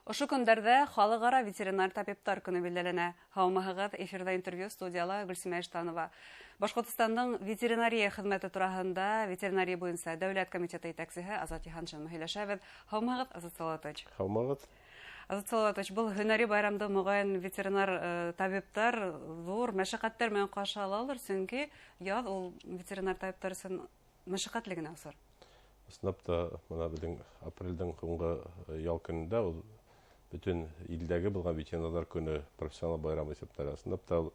Ошо көндәрдә халыкара ветеринар табиптар көне билгеләнә. Һаумыгыз, эфирда интервью студияла Гөлсемә Эштанова. Башкортстанның ветеринария хезмәте турында ветеринария буенча дәүләт комитеты итәкчесе Азат Иханшин һөйләшәбез. Һаумыгыз, Азат Салаватович. Һаумыгыз. Азат Салаватович, бу һөнәри байрамда мөгаен ветеринар табиптар зур мәшәкатьтәр белән каршы алалар, чөнки яз ул ветеринар табиптар өчен мәшәкатьле генә асыр. Сынапта мына безнең апрельдән соңгы ял көнендә ул bütün ildәге булган ветеринарлар көне профессионал байрамы исәпләнә. Сынапта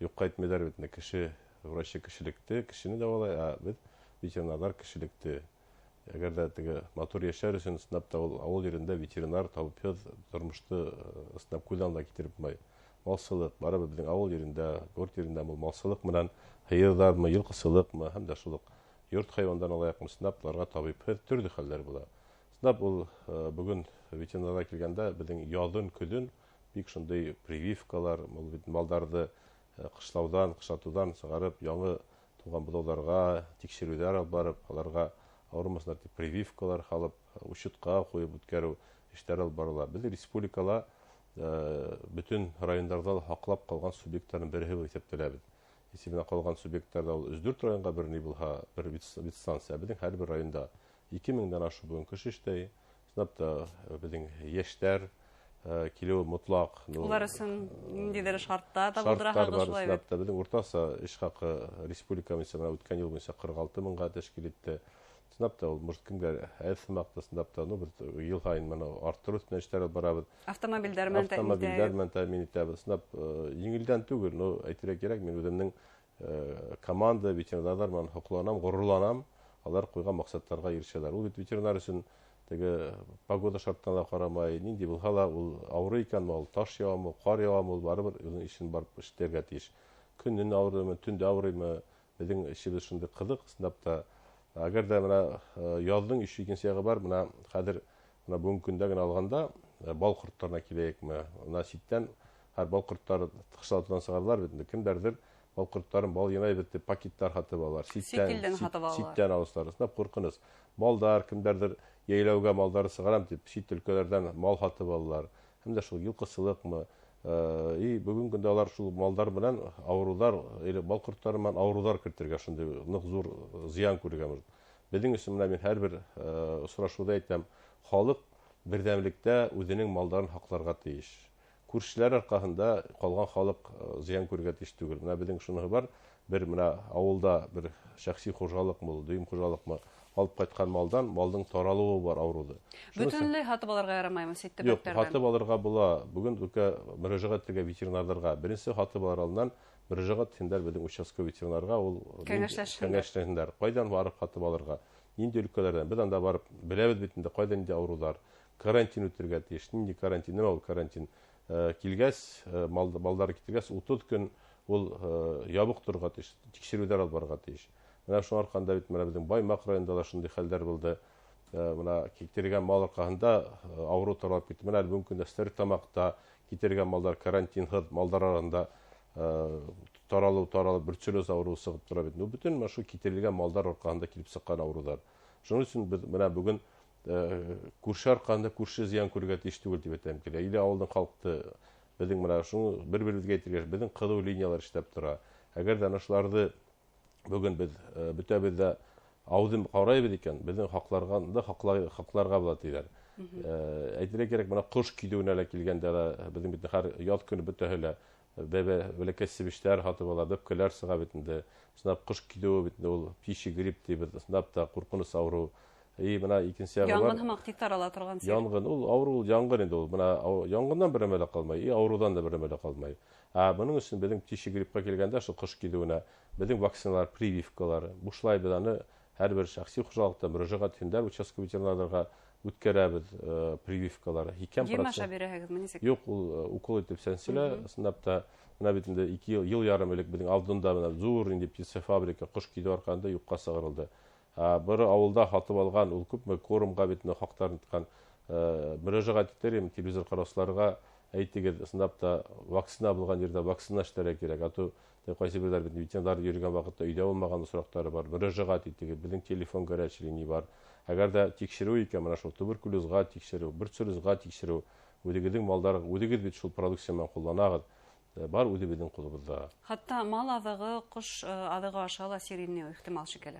юкка әйтмәләр бит, кеше врачы кешелекте, кешене дәвалай, а бит ветеринарлар кешелекте. Әгәр дә теге матур яшәр өчен сынапта ул авыл җирендә ветеринар табып тормышты сынап куйданда китереп май. Малсылык барыбыз безнең авыл җирендә, город җирендә бу малсылык менән хыйырдармы, йылкысылыкмы, һәм дә шулык йорт хайвандан алаяк сынапларга табып төрле хәлләр була. Сынап ул бүген ветеринарга килгәндә безнең язын көден бик шундый прививкалар, малдарды кышлаудан, кышлатудан чыгарып, яңа туган булуларга тикшерүләр алып барып, аларга авырмасыннар дип прививкалар халып, учетка куеп үткәрү эшләре алып барыла. Без республикала bütün районнарда хаклап калган субъектларның бере булып исәпләнәбез. Исемнән калган субъектларда ул Өздүрт районга бер ни булса, бер ветстанция, безнең һәрбер районда 2000-дән ашу бүген кеше эштәй. Сынапта безнең яшьләр килү мотлак. Улар өчен ниндидер шартта табылдырагыз шулай бит. Сынапта безнең уртасы эш хакы республика мисалында үткән ел буенча 46 меңгә тәшкил итте. Сынапта ул может кемгә әсмәктә сынапта бер ел һайын моны арттыру өстенә эшләр барабыз. Автомобильләр белән тәэмин итәбез. Сынап еңелдән түгел, но әйтергә кирәк, мин үземнең команда ветеринарлар белән хокланам, горурланам. Алар куйган максатларга ирешәләр. Ул ветеринар өчен теге погода шартларына карамай, нинди булса да ул авыру икән, ул таш явамы, кар явамы, ул барыбер үзенең эшен барып эшләргә тиеш. Көннән авырымы, төндә авырымы, безнең эшебез шундый кызык. Сынапта әгәр дә менә язның 3-2 бар, менә хәзер менә бүген көндә генә алганда бал кортларына киләекме? Менә ситтән һәр бал кортлары тышлатудан сыгарлар бит. Кемдәрдер бал кортларын бал янай бит дип пакеттар хатып алалар. Ситтән алышлар. Сынап куркыныз. Малдар кемдәрдер яйлауга малдары сыгарам дип чит өлкәләрдән мал хатып алалар. Һәм дә шул йылкысылыкмы? Бүген көндә алар шул малдар белән авырулар, бал кортлары белән авырулар кертергә шундый нык зур зыян күргәнбез. Безнең өчен менә мин һәрбер очрашуда әйтәм, халык бердәмлектә үзенең малдарын хакларга тиеш. Күршеләр аркасында калган халык зыян күргә тиеш түгел. Менә безнең шуны бар, бер менә авылда бер шәхси хуҗалыкмы, дөйм хуҗалыкмы алып кайткан малдың таралуы бар авыруды. Бөтенләй хатып алырга ярамаймы ситтә Юк, хатып алырга була. Бүген мөрәҗәгать итәргә ветеринарларга беренче хатып алар алдан мөрәҗәгать итәләр безнең участковый ветеринарга, ул кәңәшләшәләр. Кайдан барып хатып алырга? Нинди өлкәләрдән? Без анда барып беләбез бит инде кайдан инде авырулар. Карантин үтәргә тиеш. Нинди карантин? Нема ул карантин? Килгәс, малдар китергәс 30 көн ул ябык торырга тиеш, тикшерүләр алып барырга тиеш. Менә шуның аркасында бит менә безнең Баймак районында да шундый хәлләр булды. Менә китергән мал аркасында авыру таралып китте. Менә бүген көндә Стәрлетамакта китергән малдар карантинһыз малдар арасында таралып бөрчелөз авыру сыгып тора бит. Бүтән менә шу китергән малдар аркасында килеп сыккан авырулар. Шуның өчен без менә бүген күрше аркасында күрше зыян күргә тиеш түгел дип әйтәм килә. Иле авылның халкы безнең менә шуны бер-беребезгә әйтергә, безнең кылу линиялар эшләп тора. Әгәр дә анышларны бүген без бөтәбез дә аудым карайбыз икән, безнең хакларга була диләр. Әйтергә кирәк, менә кош кидүенә дә килгәндә безнең бит һәр яз көне бөтәһелә бәләкәсебештәр хатып ала, бөккәләр сыга бит инде. Сынап кош кидүе бит ул птичий грипп дип, сынап та куркыныч авыру. Менә икенче ягы бар. Янгын һәм актив тарала торган сер. Янгын, ул авыру, янгын инде ул. Менә янгыннан берәмә дә калмай, авырудан да берәмә дә калмай. Моның өчен безнең птичий гриппка килгәндә шул кош кидүенә безнең вакциналар, прививкалар, бушлай без аны һәрбер шәхси хуҗалыкта мөрәҗәгать итәләр, участковый ветеринарларга үткәрәбез прививкалар. 2%. Юк, ул укол итеп сәнсилә, сынапта менә бит инде 2 ел ярым элек безнең алдында менә зур инде птицефабрика кош кидү аркасында юкка сыгырылды. Бер авылда хатып алган, ул күпме корумга бит хактарын иткән мөрәҗәгать итәрем телевизор карашларга әйтегез, сынапта вакцина булган җирдә вакцина эшләргә кирәк. Ату кайсы бирләр бит ветеринар йөргән вакытта өйдә булмаган сорактары бар. Мөрәҗәгать итегез, безнең телефон горячий линия бар. Әгәр дә тикшерү икән, менә шул туберкулезга тикшерү, бөрчелезгә тикшерү, Үдегедең малдары, үдегед бит шул продукция мен кулланагыз. Бар үдебезнең кулыбызда. Хатта мал азыгы, кош азыгы аша ла сиренне ихтимал шикелле.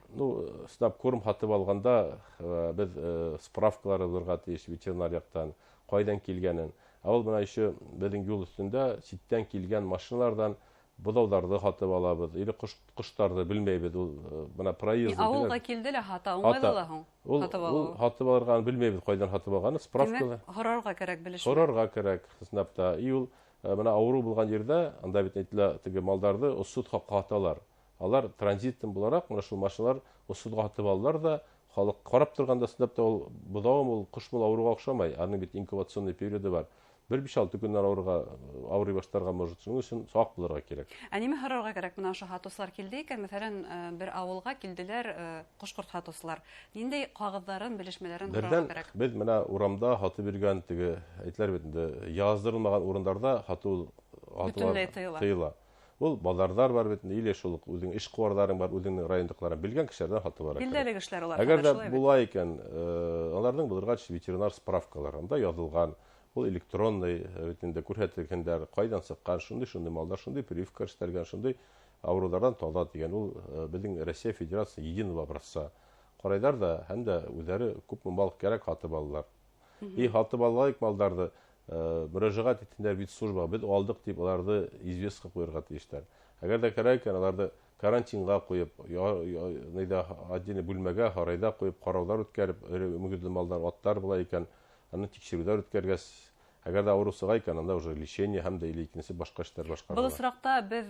Сынап корм хатып алганда без справкалар алырга тиеш ветеринар яктан, кайдан килгәнен. Ул менә еще безнең юл өстендә ситтән килгән машиналардан бодаудларды хатып алабыз, или коштарды билмәйбез. Ул менә проезд. Авылга килде лә хата уңайлы ла һуң. Ул хатып алырга билмәйбез, кайдан хатып алганын, справкалар. Хорарга кирәк белеш. Хорарга кирәк, сынапта. Ул менә авыру булган җирдә, анда бит әйтелә, теге малдарды осудка каталар. Алар транзиттан буларак, менә шул машиналар осудга хатып алалар да, халык карап торганда сынапта ул бодавым ул кыш мул авыруга охшамай, аның бит инкубационный периоды бар. 5-6 көннән авырый баштарга может, шуның өчен сак булырга кирәк. Ниме хорарга кирәк? Менә ошо хатуслар килде икән, мәсәлән, бер авылга килделәр кош-корт хатуслар. Нинди кагызларын, белешмәләрен хорарга кирәк? Без менә урамда хатып биргән теге әйтләр бит инде, яздырылмаган урыннарда хату тыела. Ул базарлар бар бит, или шул үзең эш куарларың бар, үзеңнең райондыкларын белгән кешеләрдән хатып бара. Билдәле кешеләр алар. Әгәр дә була икән, аларның булырга ветеринар справкалары анда язылган. Ул электронный битендә күрһәтелгәндәр, кайдан сыккан, шундый малдар, шундый прививка эштәлгән, шундый авырулардан таза дигән. Ул безнең Россия Федерация единого образца. Карайдар да һәм дә үзләре күп мал кирәк хатып алалар. Хатып алган малдарды мөрәҗәгать иткәндәр бит служба, без алдык дип аларды известка куярга тиештәр. Әгәр дә кирәк икән, аларды карантинга куеп, нидә отдельный бүлмәгә, харайда куеп, караулар үткәреп, мөгезле малдар, аттар була икән, аны тикшерүләр үткәргәс, әгәр дә авырусыга икән, анда уже лечение һәм дә икенче башка эшләр башкарыла. Бу соракта без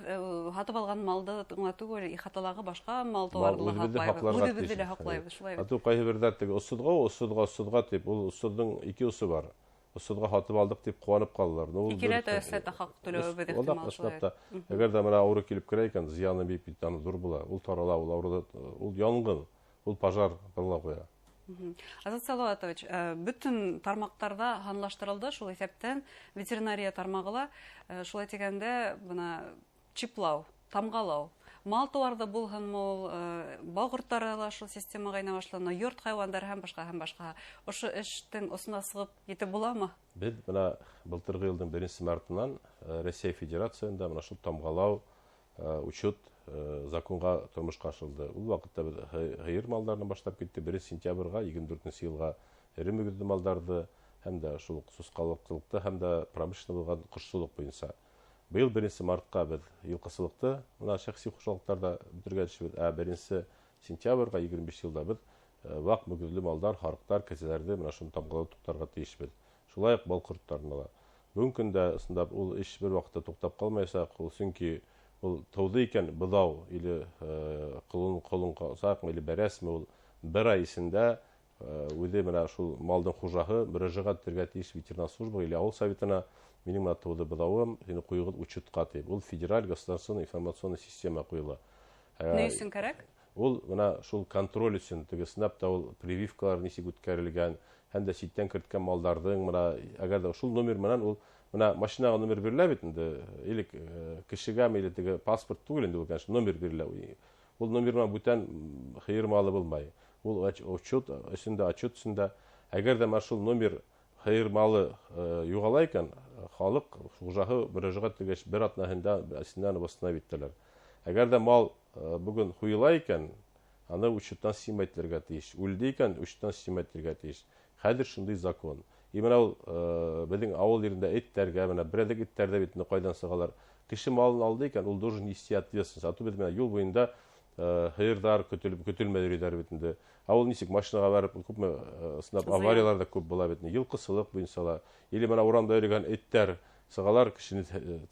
хатып алган малды түгел, ихаталагы башка мал товарлы хаклайбыз. Ату кайһы бердә теге усудга дип, ул усудның 2 усы бар. Усудга хатып алдык дип куанып калдылар. Икеләтә сәтә хак төләүбез ихтимал шулай. Әгәр дә менә авыру килеп керә икән, зыяны бик зур була. Ул тарала, ул авыруда, ул янгын, ул пожар була куя. Азат Салаватович, бүтән тармактарда ханлаштырылды, шул исәптән ветеринария тармагыла, шулай дигәндә, буна чиплау, тамгалау. Мал туарда булһынмы ул, багыртлары ла шул системага айна башлана, йорт хайвандар һәм башка. Ошо эштең осына сыгып китеп буламы? Без менә былтыргы елның 1 мартыннан Россия Федерациясында менә шул тамгалау, учет законга тормышка ашырылды. Ул вакытта без хыйыр малларны башлап китте. 1 сентябрьгә 24 елга эре мөгезле малдарды һәм дә шул сускалыклыкты һәм дә промышленный булган кошчылык буенча. Быел 1 мартка без йылкысылыкты, менә шәхси хушалыкларда бетергәнчебез. 1 сентябрьгә 25 елда без вак мөгезле малдар, харыктар, кәҗәләрне менә шуны тамгалау туктарга тиешбез. Шулай ук бал корттарны. Бүген көндә сындап ул эш бер вакытта туктап калмайса, чөнки ул тауды икән быдау или кылын сакмы или бәрәсме ул 1 ай исендә үзе менә шул малдың хуҗаһы мөрәҗәгать итәргә тиеш ветеринар службага или авыл советына минем тауды быдавым сине куйгыз учетка дип. Ул федераль государственная информационная система куела. Ни өчен кирәк? Ул менә шул контроль өчен теге сынапта ул прививкалар ничек үткәрелгән, һәм дә ситтән керткән малдардың менә әгәр дә шул номер менән ул менә машинага номер бирелә бит инде, или кешегә или теге паспорт түгел инде ул, конечно, номер бирелә. Ул номерга бүтән хыйыр малы булмай. Ул учет өчендә әгәр дә менә шул номер хыйыр малы югала икән, халык хуҗаһы мөрәҗәгать итгәч бер атнаһында әсеннән восстановиттеләр. Әгәр дә мал бүген хуйла икән, аны учеттан симәтләргә тиеш. Үлде икән, учеттан симәтләргә тиеш. Хәзер шундый закон. Менә ул безнең авыл yerендә эттәргә, менә берәдәк эттәрдә бит кайдан сыгалар. Кеше малын алды икән, ул должен нести ответственность. Ату без менә юл буенда хыйырдар көтелмәделәр бит инде. Авыл ничек машинага барып, күпме сынап аварияларда күп була бит. Йылкысылык буенча или менә урамда йөргән эттәр сыгалар, кешене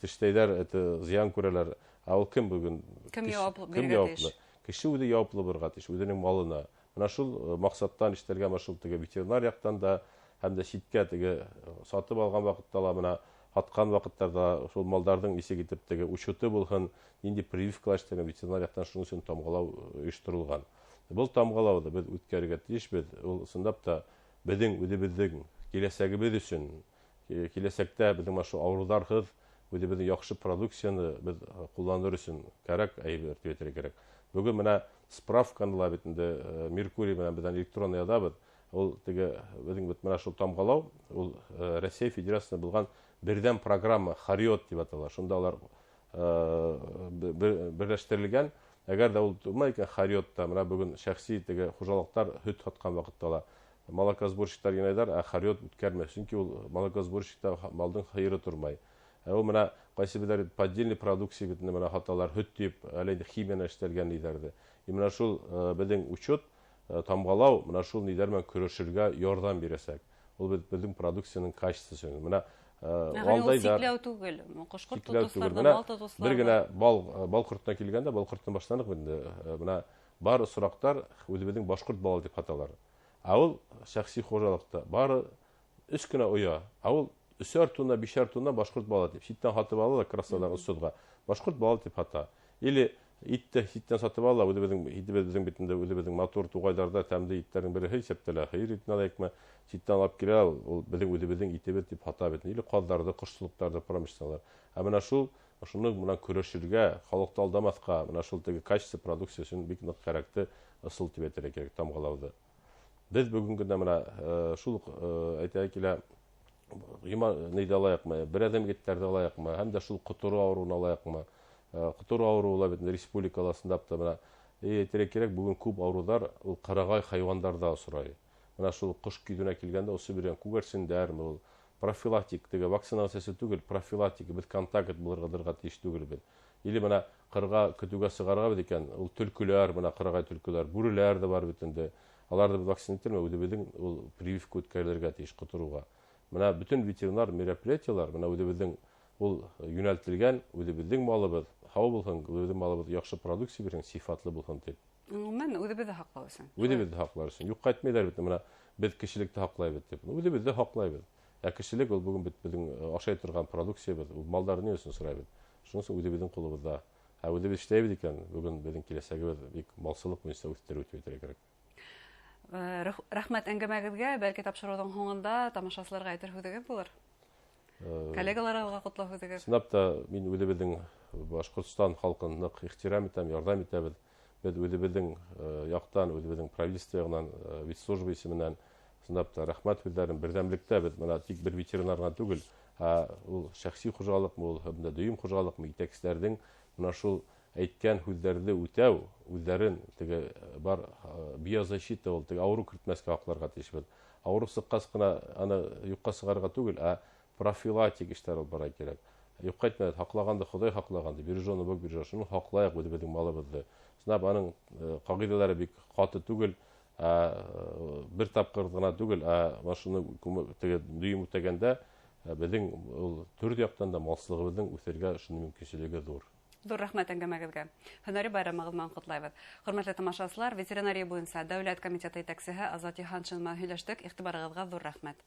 тештәйләр, это зыян күрәләр. Ул кем бүген? Кем яуаплы биргән тиеш? Кеше үзе яуаплы булырга тиеш, үзенең малына. Менә шул максаттан эштәлгән машул теге ветеринар яктан да һәм дә читкә теге сатып алган вакытта ла менә аткан вакыттарда шул малдардың исе китеп теге учеты булһын, нинди прививкалар эшләгән ветеринар яктан шуның өчен тамгалау оештырылган. Бу тамгалауды без үткәрергә тиешбез. Ул сындап та безнең үзебезнең киләсәгебез өчен, киләсәктә безнең шул авыруларсыз үзебезнең яхшы продукцияны без кулланыр өчен кирәк әйбер кирәк. Бүген менә справканы ла бит инде Меркурий менән безнең электронный ядабыз. ул теге безнең бит менә шул тамгалау, ул Россия Федерациясында булган бердәм программа Хариот дип атала. Шунда алар берләштерелгән. Әгәр дә ул булмай икән Хариотта, менә бүген шәхси теге хуҗалыклар һөт саткан вакытта ала молокосборщиклар янайдар, ә Хариот үткәрмәс, чөнки ул молокосборщикта малдың хыйры тормай. Ул менә кайсы бирләр поддельный продукция бит менә хаталар һөт дип, әле химия эштәлгән нидәрде. Менә шул безнең учет тамгалау менә шул нидәрмен көрәшергә ярдәм бирәсәк. Ул безнең продукциянең качествосын менә алдайдар. Сикләү түгел, кошкорт тотысларда, мал тотысларда. Бер генә бал кортына килгәндә, бал корттан башланык инде. Менә бар сорактар үзебезнең башкорт балы дип хаталар. Ул шәхси хуҗалыкта бары 3 кенә оя. Ул 3 тонна, 5 тонна башкорт балы дип. Читтән хатып алалар красадан судга. Башкорт балы дип хата. Или итте читтән сатып алалар, үзебезнең битендә үзебезнең мотор тугайларда тәмле иттәрнең бере хисаптала. Хәер итне алайкмы? Читтән алып килә, ул үзебезнең итебез дип хата бит. Или калдарды, кышлыктарды промышленлар. Менә шуны менә көрәшергә, халыкты алдамаска, менә шул теге качество продукциясын бик нык кирәкте ысул дип әйтергә кирәк тамгалауды. Без бүгенге көндә менә шул әйтә килә нидә алайыкмы, бер адәм геттәрдә алайыкмы, һәм дә шул кытыру авыруын алайыкмы. Кытыру авыруы бит республика аласында да менә әйтергә кирәк, бүген күп авырулар ул кырагай хайвандарда осрай. Менә шул кыш көйденә килгәндә ул Сибирьдән күгәрсендәрме, ул профилактик теге вакцинациясе түгел, профилактик бит контакт булырга тиеш түгел бит. Или менә кырга көтүгә сыгарга бит икән, ул төлкүләр, менә кырагай төлкүләр, бүреләр дә бар бит инде. Аларды вакцина ителмәү, үзебезнең ул прививка үткәрелергә тиеш кытыруга. Менә бүтән ветеринар мероприятиялар, менә үзебезнең ул юнәлтелгән, үзебезнең малыбыз, һау булсын, үзебезнең малыбыз яхшы продукция бирсен, сыйфатлы булсын дип. Мен үзебезне хаклау өчен. Үзебезне хаклар өчен. Юк кайтмыйлар бит, менә без кешелекне хаклайбыз дип. Үзебезне хаклайбыз. Кешелек ул бүген бит безнең ашай торган продукциябыз, ул малларны өчен сорайбыз. Шунысы үзебезнең кулыбызда. Үзебез эшләйбез икән, бүген безнең киләчәгебез бик малсылык буенча үстерү кирәк. Рәхмәт әңгәмәгезгә, бәлки тапшыруның соңында тамашачыларга әйтер һүзегез булыр. Коллегаларга котлау һүзегез. Сынапта мин үзебезнең Башкортстан халкын нык ихтирам итәм, ярдәм итәбез. Без үзебезнең яктан, үзебезнең правительстводан, ветслужба исеменнән сынапта рәхмәт һүзләрен бердәмлектә без менә тик бер ветеринарга түгел, ул шәхси хуҗалык, ул һәм дә дөйм хуҗалык, итәкчеләрнең менә шул әйткән һүзләрне үтәү, үзләрен теге бар биозащита, ул теге авыру кертмәскә хакларга тиешбез. Авыру сыккас кына аны юкка сыгарга түгел, профилактик эшләр алып кирәк. Юкка әйтмәд, хаклаганды Ходай хаклаганды, бирҗоны Бог бирҗә, шуны хаклаyak үзебезнең малыбызны. Сынап аның кагыйдәләре бик каты түгел, бер тапкыр гына түгел, шуны теге дөйм үтәгәндә безнең ул төрт яктан да малсызлыгыбызның үсәргә шуның мөмкинчелеге зур. Зур рәхмәт әңгәмәгезгә. Һөнәри байрамыгыз белән котлайбыз. Хөрмәтле тамашачылар, ветеринария буенча дәүләт комитеты итәкчесе Азат Иханшин белән һөйләштек. Игътибарыгызга зур рәхмәт.